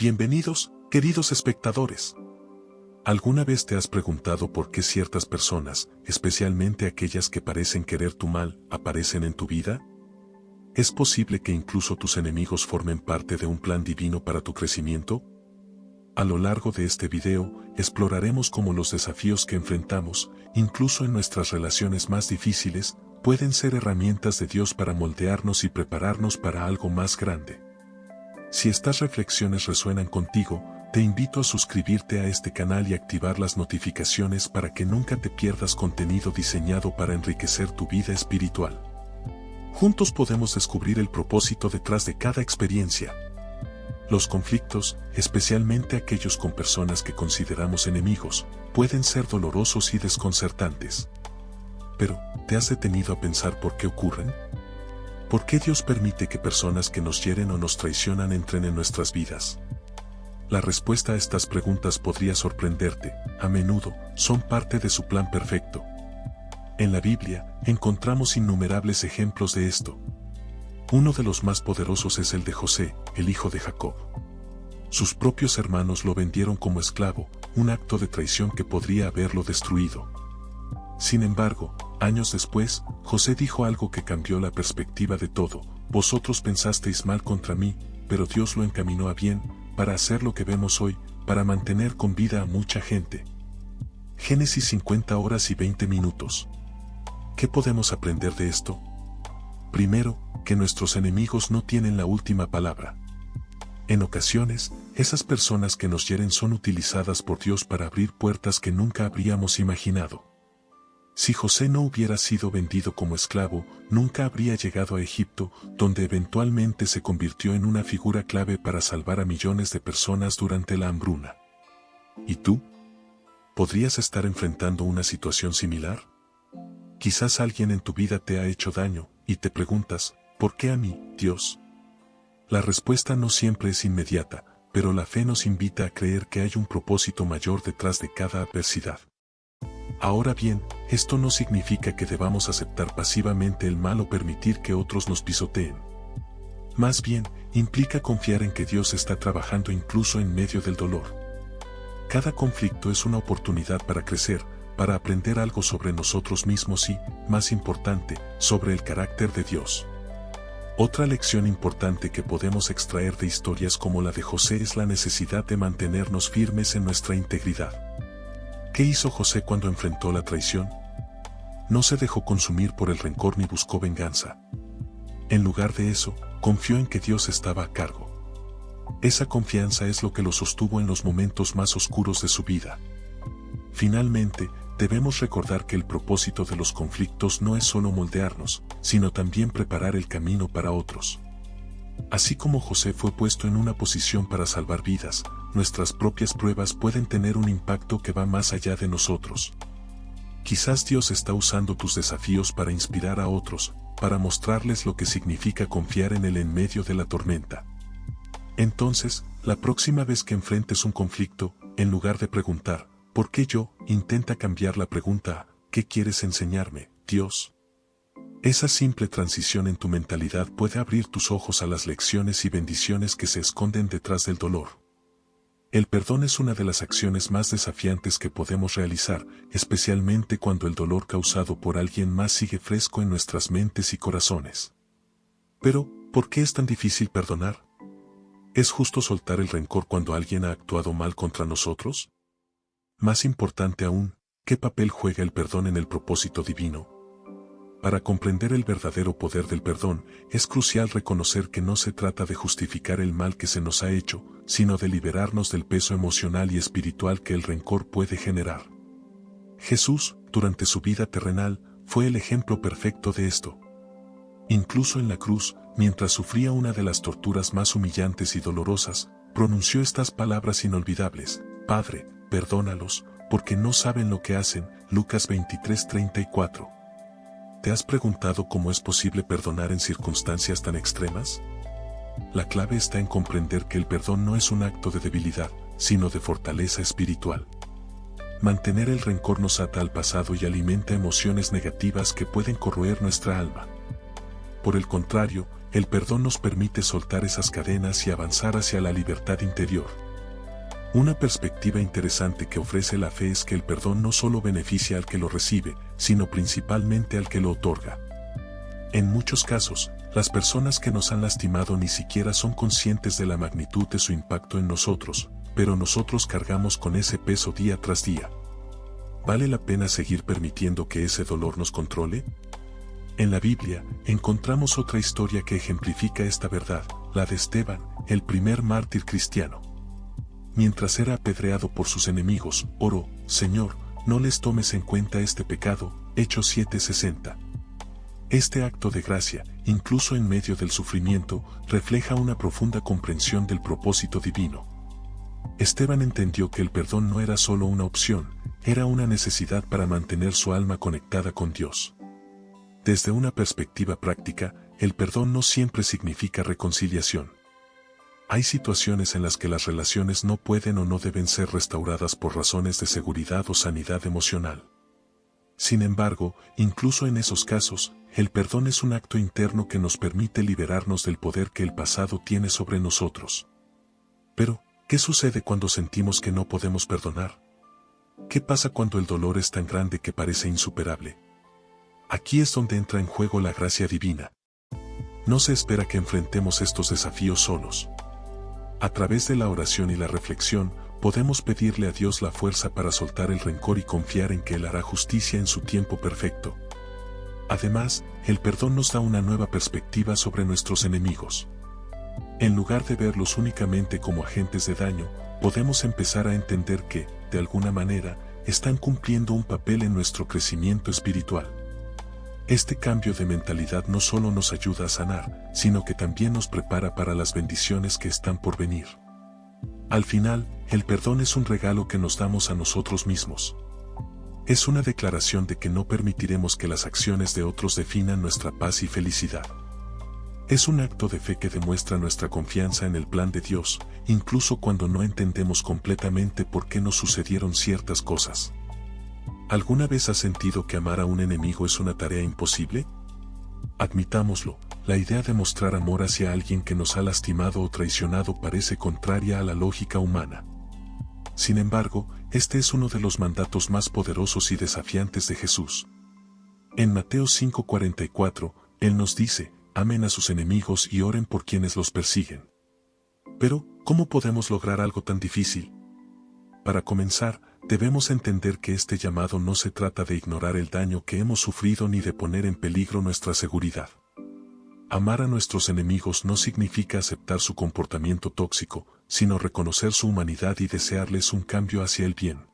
Bienvenidos, queridos espectadores. ¿Alguna vez te has preguntado por qué ciertas personas, especialmente aquellas que parecen querer tu mal, aparecen en tu vida? ¿Es posible que incluso tus enemigos formen parte de un plan divino para tu crecimiento? A lo largo de este video, exploraremos cómo los desafíos que enfrentamos, incluso en nuestras relaciones más difíciles, pueden ser herramientas de Dios para moldearnos y prepararnos para algo más grande. Si estas reflexiones resuenan contigo, te invito a suscribirte a este canal y activar las notificaciones para que nunca te pierdas contenido diseñado para enriquecer tu vida espiritual. Juntos podemos descubrir el propósito detrás de cada experiencia. Los conflictos, especialmente aquellos con personas que consideramos enemigos, pueden ser dolorosos y desconcertantes. Pero, ¿te has detenido a pensar por qué ocurren? ¿Por qué Dios permite que personas que nos hieren o nos traicionan entren en nuestras vidas? La respuesta a estas preguntas podría sorprenderte. A menudo, son parte de su plan perfecto. En la Biblia, encontramos innumerables ejemplos de esto. Uno de los más poderosos es el de José, el hijo de Jacob. Sus propios hermanos lo vendieron como esclavo, un acto de traición que podría haberlo destruido. Sin embargo, años después, José dijo algo que cambió la perspectiva de todo. Vosotros pensasteis mal contra mí, pero Dios lo encaminó a bien, para hacer lo que vemos hoy, para mantener con vida a mucha gente. Génesis 50 horas y 20 minutos. ¿Qué podemos aprender de esto? Primero, que nuestros enemigos no tienen la última palabra. En ocasiones, esas personas que nos hieren son utilizadas por Dios para abrir puertas que nunca habríamos imaginado. Si José no hubiera sido vendido como esclavo, nunca habría llegado a Egipto, donde eventualmente se convirtió en una figura clave para salvar a millones de personas durante la hambruna. ¿Y tú? ¿Podrías estar enfrentando una situación similar? Quizás alguien en tu vida te ha hecho daño, y te preguntas, ¿por qué a mí, Dios? La respuesta no siempre es inmediata, pero la fe nos invita a creer que hay un propósito mayor detrás de cada adversidad. Ahora bien, esto no significa que debamos aceptar pasivamente el mal o permitir que otros nos pisoteen. Más bien, implica confiar en que Dios está trabajando incluso en medio del dolor. Cada conflicto es una oportunidad para crecer, para aprender algo sobre nosotros mismos y, más importante, sobre el carácter de Dios. Otra lección importante que podemos extraer de historias como la de José es la necesidad de mantenernos firmes en nuestra integridad. ¿Qué hizo José cuando enfrentó la traición? No se dejó consumir por el rencor ni buscó venganza. En lugar de eso, confió en que Dios estaba a cargo. Esa confianza es lo que lo sostuvo en los momentos más oscuros de su vida. Finalmente, debemos recordar que el propósito de los conflictos no es solo moldearnos, sino también preparar el camino para otros. Así como José fue puesto en una posición para salvar vidas, nuestras propias pruebas pueden tener un impacto que va más allá de nosotros. Quizás Dios está usando tus desafíos para inspirar a otros, para mostrarles lo que significa confiar en Él en medio de la tormenta. Entonces, la próxima vez que enfrentes un conflicto, en lugar de preguntar, ¿por qué yo?, intenta cambiar la pregunta a, ¿qué quieres enseñarme, Dios? Esa simple transición en tu mentalidad puede abrir tus ojos a las lecciones y bendiciones que se esconden detrás del dolor. El perdón es una de las acciones más desafiantes que podemos realizar, especialmente cuando el dolor causado por alguien más sigue fresco en nuestras mentes y corazones. Pero, ¿por qué es tan difícil perdonar? ¿Es justo soltar el rencor cuando alguien ha actuado mal contra nosotros? Más importante aún, ¿qué papel juega el perdón en el propósito divino? Para comprender el verdadero poder del perdón, es crucial reconocer que no se trata de justificar el mal que se nos ha hecho, sino de liberarnos del peso emocional y espiritual que el rencor puede generar. Jesús, durante su vida terrenal, fue el ejemplo perfecto de esto. Incluso en la cruz, mientras sufría una de las torturas más humillantes y dolorosas, pronunció estas palabras inolvidables: Padre, perdónalos, porque no saben lo que hacen. Lucas 23:34. ¿Te has preguntado cómo es posible perdonar en circunstancias tan extremas? La clave está en comprender que el perdón no es un acto de debilidad, sino de fortaleza espiritual. Mantener el rencor nos ata al pasado y alimenta emociones negativas que pueden corroer nuestra alma. Por el contrario, el perdón nos permite soltar esas cadenas y avanzar hacia la libertad interior. Una perspectiva interesante que ofrece la fe es que el perdón no solo beneficia al que lo recibe, sino principalmente al que lo otorga. En muchos casos, las personas que nos han lastimado ni siquiera son conscientes de la magnitud de su impacto en nosotros, pero nosotros cargamos con ese peso día tras día. ¿Vale la pena seguir permitiendo que ese dolor nos controle? En la Biblia, encontramos otra historia que ejemplifica esta verdad, la de Esteban, el primer mártir cristiano. Mientras era apedreado por sus enemigos, oró: Señor, no les tomes en cuenta este pecado. Hechos 7:60. Este acto de gracia, incluso en medio del sufrimiento, refleja una profunda comprensión del propósito divino. Esteban entendió que el perdón no era solo una opción, era una necesidad para mantener su alma conectada con Dios. Desde una perspectiva práctica, el perdón no siempre significa reconciliación. Hay situaciones en las que las relaciones no pueden o no deben ser restauradas por razones de seguridad o sanidad emocional. Sin embargo, incluso en esos casos, el perdón es un acto interno que nos permite liberarnos del poder que el pasado tiene sobre nosotros. Pero, ¿qué sucede cuando sentimos que no podemos perdonar? ¿Qué pasa cuando el dolor es tan grande que parece insuperable? Aquí es donde entra en juego la gracia divina. No se espera que enfrentemos estos desafíos solos. A través de la oración y la reflexión, podemos pedirle a Dios la fuerza para soltar el rencor y confiar en que Él hará justicia en su tiempo perfecto. Además, el perdón nos da una nueva perspectiva sobre nuestros enemigos. En lugar de verlos únicamente como agentes de daño, podemos empezar a entender que, de alguna manera, están cumpliendo un papel en nuestro crecimiento espiritual. Este cambio de mentalidad no solo nos ayuda a sanar, sino que también nos prepara para las bendiciones que están por venir. Al final, el perdón es un regalo que nos damos a nosotros mismos. Es una declaración de que no permitiremos que las acciones de otros definan nuestra paz y felicidad. Es un acto de fe que demuestra nuestra confianza en el plan de Dios, incluso cuando no entendemos completamente por qué nos sucedieron ciertas cosas. ¿Alguna vez has sentido que amar a un enemigo es una tarea imposible? Admitámoslo, la idea de mostrar amor hacia alguien que nos ha lastimado o traicionado parece contraria a la lógica humana. Sin embargo, este es uno de los mandatos más poderosos y desafiantes de Jesús. En Mateo 5:44, Él nos dice: amen a sus enemigos y oren por quienes los persiguen. Pero, ¿cómo podemos lograr algo tan difícil? Para comenzar, debemos entender que este llamado no se trata de ignorar el daño que hemos sufrido ni de poner en peligro nuestra seguridad. Amar a nuestros enemigos no significa aceptar su comportamiento tóxico, sino reconocer su humanidad y desearles un cambio hacia el bien.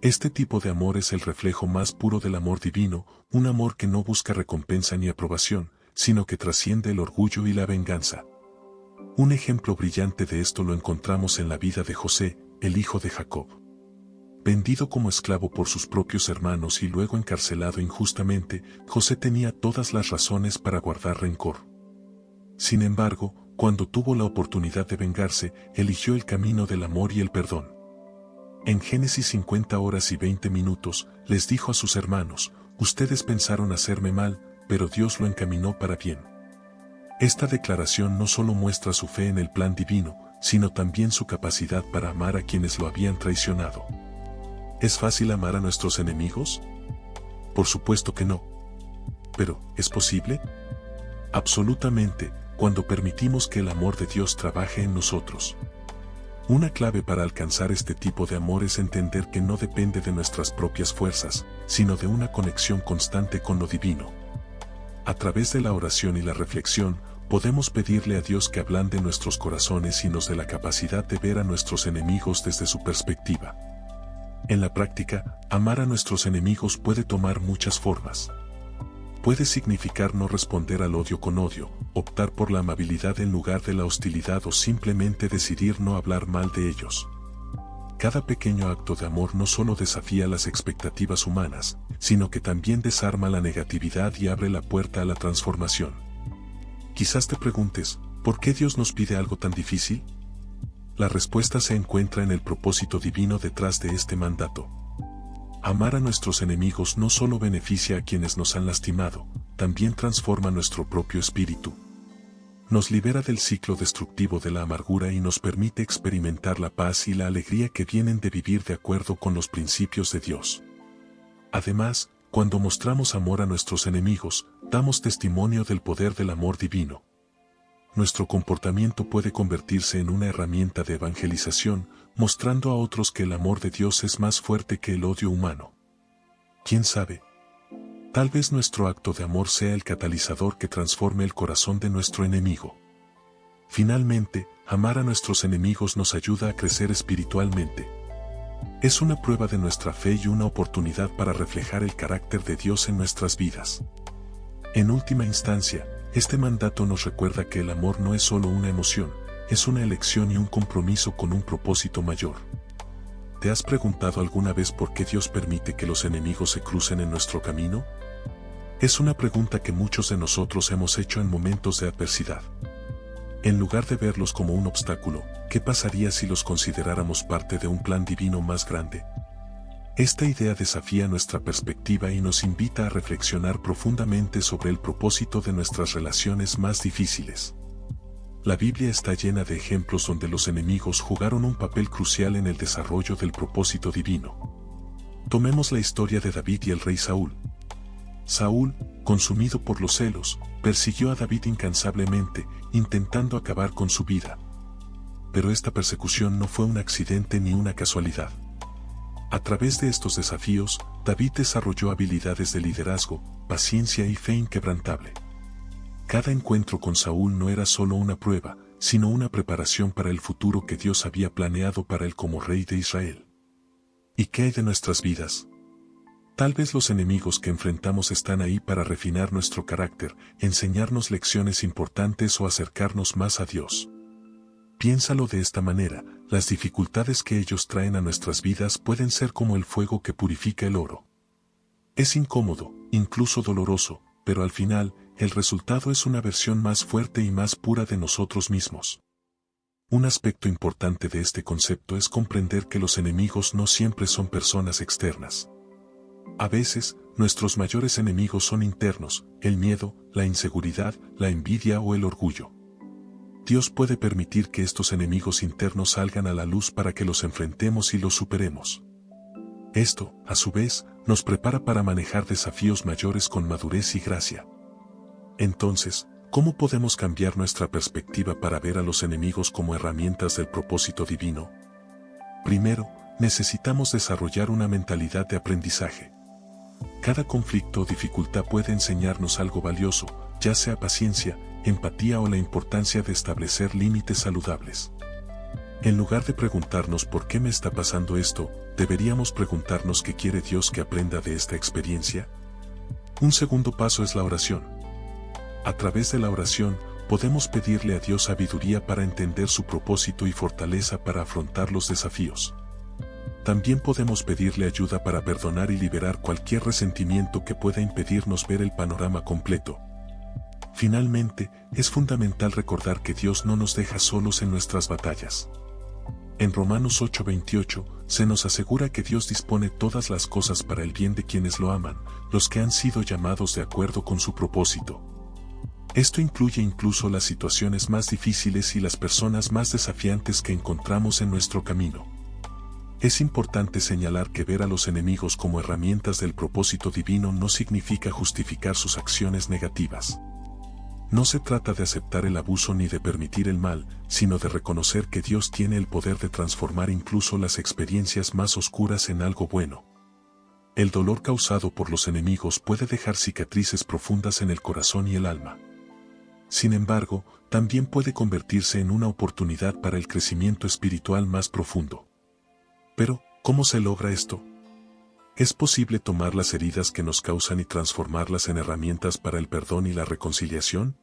Este tipo de amor es el reflejo más puro del amor divino, un amor que no busca recompensa ni aprobación, sino que trasciende el orgullo y la venganza. Un ejemplo brillante de esto lo encontramos en la vida de José, el hijo de Jacob. Vendido como esclavo por sus propios hermanos y luego encarcelado injustamente, José tenía todas las razones para guardar rencor. Sin embargo, cuando tuvo la oportunidad de vengarse, eligió el camino del amor y el perdón. En Génesis 50:20, les dijo a sus hermanos: ustedes pensaron hacerme mal, pero Dios lo encaminó para bien. Esta declaración no solo muestra su fe en el plan divino, sino también su capacidad para amar a quienes lo habían traicionado. ¿Es fácil amar a nuestros enemigos? Por supuesto que no. ¿Pero es posible? Absolutamente, cuando permitimos que el amor de Dios trabaje en nosotros. Una clave para alcanzar este tipo de amor es entender que no depende de nuestras propias fuerzas, sino de una conexión constante con lo divino. A través de la oración y la reflexión, podemos pedirle a Dios que ablande nuestros corazones y nos dé la capacidad de ver a nuestros enemigos desde su perspectiva. En la práctica, amar a nuestros enemigos puede tomar muchas formas. Puede significar no responder al odio con odio, optar por la amabilidad en lugar de la hostilidad o simplemente decidir no hablar mal de ellos. Cada pequeño acto de amor no solo desafía las expectativas humanas, sino que también desarma la negatividad y abre la puerta a la transformación. Quizás te preguntes, ¿por qué Dios nos pide algo tan difícil? La respuesta se encuentra en el propósito divino detrás de este mandato. Amar a nuestros enemigos no solo beneficia a quienes nos han lastimado, también transforma nuestro propio espíritu. nos libera del ciclo destructivo de la amargura y nos permite experimentar la paz y la alegría que vienen de vivir de acuerdo con los principios de Dios. Además, cuando mostramos amor a nuestros enemigos, damos testimonio del poder del amor divino. Nuestro comportamiento puede convertirse en una herramienta de evangelización, mostrando a otros que el amor de Dios es más fuerte que el odio humano. ¿Quién sabe? Tal vez nuestro acto de amor sea el catalizador que transforme el corazón de nuestro enemigo. Finalmente, amar a nuestros enemigos nos ayuda a crecer espiritualmente. Es una prueba de nuestra fe y una oportunidad para reflejar el carácter de Dios en nuestras vidas. En última instancia, este mandato nos recuerda que el amor no es solo una emoción, es una elección y un compromiso con un propósito mayor. ¿Te has preguntado alguna vez por qué Dios permite que los enemigos se crucen en nuestro camino? Es una pregunta que muchos de nosotros hemos hecho en momentos de adversidad. En lugar de verlos como un obstáculo, ¿qué pasaría si los consideráramos parte de un plan divino más grande? Esta idea desafía nuestra perspectiva y nos invita a reflexionar profundamente sobre el propósito de nuestras relaciones más difíciles. La Biblia está llena de ejemplos donde los enemigos jugaron un papel crucial en el desarrollo del propósito divino. Tomemos la historia de David y el rey Saúl. Saúl, consumido por los celos, persiguió a David incansablemente, intentando acabar con su vida. Pero esta persecución no fue un accidente ni una casualidad. A través de estos desafíos, David desarrolló habilidades de liderazgo, paciencia y fe inquebrantable. Cada encuentro con Saúl no era solo una prueba, sino una preparación para el futuro que Dios había planeado para él como rey de Israel. ¿Y qué hay de nuestras vidas? Tal vez los enemigos que enfrentamos están ahí para refinar nuestro carácter, enseñarnos lecciones importantes o acercarnos más a Dios. Piénsalo de esta manera, las dificultades que ellos traen a nuestras vidas pueden ser como el fuego que purifica el oro. Es incómodo, incluso doloroso, pero al final, el resultado es una versión más fuerte y más pura de nosotros mismos. Un aspecto importante de este concepto es comprender que los enemigos no siempre son personas externas. A veces, nuestros mayores enemigos son internos, el miedo, la inseguridad, la envidia o el orgullo. Dios puede permitir que estos enemigos internos salgan a la luz para que los enfrentemos y los superemos. Esto, a su vez, nos prepara para manejar desafíos mayores con madurez y gracia. Entonces, ¿cómo podemos cambiar nuestra perspectiva para ver a los enemigos como herramientas del propósito divino? Primero, necesitamos desarrollar una mentalidad de aprendizaje. Cada conflicto o dificultad puede enseñarnos algo valioso, ya sea paciencia, empatía o la importancia de establecer límites saludables. En lugar de preguntarnos por qué me está pasando esto, deberíamos preguntarnos qué quiere Dios que aprenda de esta experiencia. Un segundo paso es la oración. A través de la oración, podemos pedirle a Dios sabiduría para entender su propósito y fortaleza para afrontar los desafíos. También podemos pedirle ayuda para perdonar y liberar cualquier resentimiento que pueda impedirnos ver el panorama completo. Finalmente, es fundamental recordar que Dios no nos deja solos en nuestras batallas. En Romanos 8:28, se nos asegura que Dios dispone todas las cosas para el bien de quienes lo aman, los que han sido llamados de acuerdo con su propósito. Esto incluye incluso las situaciones más difíciles y las personas más desafiantes que encontramos en nuestro camino. Es importante señalar que ver a los enemigos como herramientas del propósito divino no significa justificar sus acciones negativas. No se trata de aceptar el abuso ni de permitir el mal, sino de reconocer que Dios tiene el poder de transformar incluso las experiencias más oscuras en algo bueno. El dolor causado por los enemigos puede dejar cicatrices profundas en el corazón y el alma. Sin embargo, también puede convertirse en una oportunidad para el crecimiento espiritual más profundo. Pero, ¿cómo se logra esto? ¿Es posible tomar las heridas que nos causan y transformarlas en herramientas para el perdón y la reconciliación?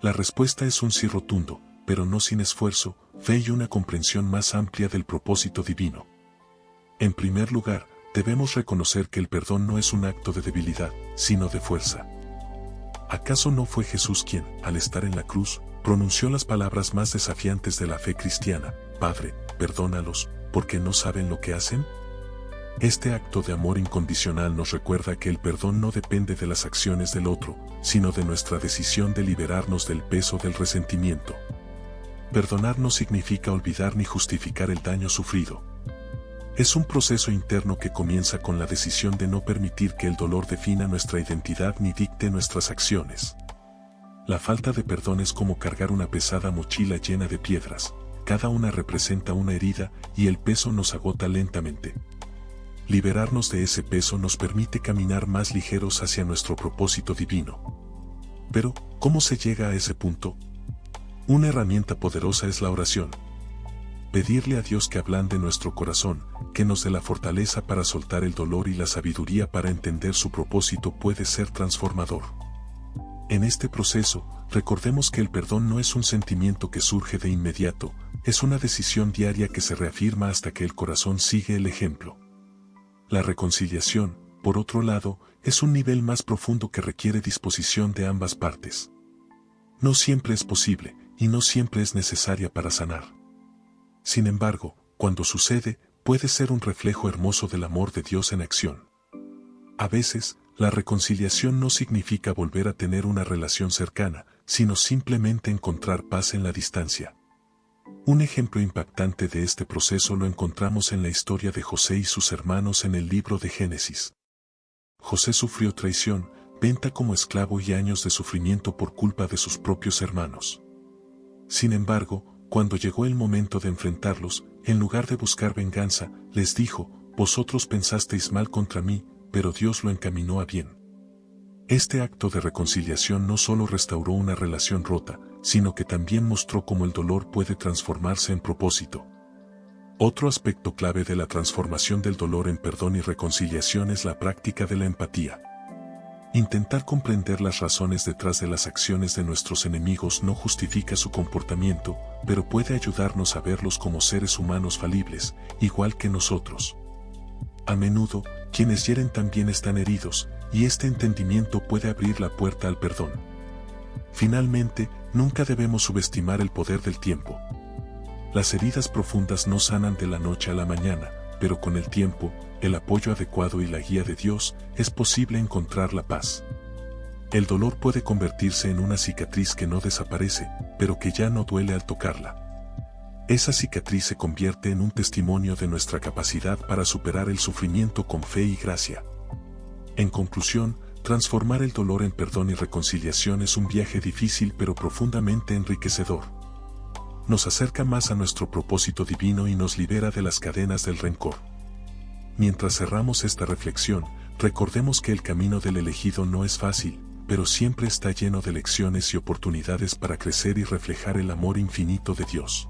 La respuesta es un sí rotundo, pero no sin esfuerzo, fe y una comprensión más amplia del propósito divino. En primer lugar, debemos reconocer que el perdón no es un acto de debilidad, sino de fuerza. ¿Acaso no fue Jesús quien, al estar en la cruz, pronunció las palabras más desafiantes de la fe cristiana: Padre, perdónalos, porque no saben lo que hacen? Este acto de amor incondicional nos recuerda que el perdón no depende de las acciones del otro, sino de nuestra decisión de liberarnos del peso del resentimiento. Perdonar no significa olvidar ni justificar el daño sufrido. Es un proceso interno que comienza con la decisión de no permitir que el dolor defina nuestra identidad ni dicte nuestras acciones. La falta de perdón es como cargar una pesada mochila llena de piedras, cada una representa una herida y el peso nos agota lentamente. Liberarnos de ese peso nos permite caminar más ligeros hacia nuestro propósito divino. Pero, ¿cómo se llega a ese punto? Una herramienta poderosa es la oración. Pedirle a Dios que ablande nuestro corazón, que nos dé la fortaleza para soltar el dolor y la sabiduría para entender su propósito puede ser transformador. En este proceso, recordemos que el perdón no es un sentimiento que surge de inmediato, es una decisión diaria que se reafirma hasta que el corazón sigue el ejemplo. La reconciliación, por otro lado, es un nivel más profundo que requiere disposición de ambas partes. No siempre es posible, y no siempre es necesaria para sanar. Sin embargo, cuando sucede, puede ser un reflejo hermoso del amor de Dios en acción. A veces, la reconciliación no significa volver a tener una relación cercana, sino simplemente encontrar paz en la distancia. Un ejemplo impactante de este proceso lo encontramos en la historia de José y sus hermanos en el libro de Génesis. José sufrió traición, venta como esclavo y años de sufrimiento por culpa de sus propios hermanos. Sin embargo, cuando llegó el momento de enfrentarlos, en lugar de buscar venganza, les dijo: «Vosotros pensasteis mal contra mí, pero Dios lo encaminó a bien». Este acto de reconciliación no solo restauró una relación rota, sino que también mostró cómo el dolor puede transformarse en propósito. Otro aspecto clave de la transformación del dolor en perdón y reconciliación es la práctica de la empatía. Intentar comprender las razones detrás de las acciones de nuestros enemigos no justifica su comportamiento, pero puede ayudarnos a verlos como seres humanos falibles, igual que nosotros. A menudo, quienes hieren también están heridos, y este entendimiento puede abrir la puerta al perdón. Finalmente, nunca debemos subestimar el poder del tiempo. Las heridas profundas no sanan de la noche a la mañana, pero con el tiempo, el apoyo adecuado y la guía de Dios, es posible encontrar la paz. El dolor puede convertirse en una cicatriz que no desaparece, pero que ya no duele al tocarla. Esa cicatriz se convierte en un testimonio de nuestra capacidad para superar el sufrimiento con fe y gracia. En conclusión, transformar el dolor en perdón y reconciliación es un viaje difícil pero profundamente enriquecedor. Nos acerca más a nuestro propósito divino y nos libera de las cadenas del rencor. Mientras cerramos esta reflexión, recordemos que el camino del elegido no es fácil, pero siempre está lleno de lecciones y oportunidades para crecer y reflejar el amor infinito de Dios.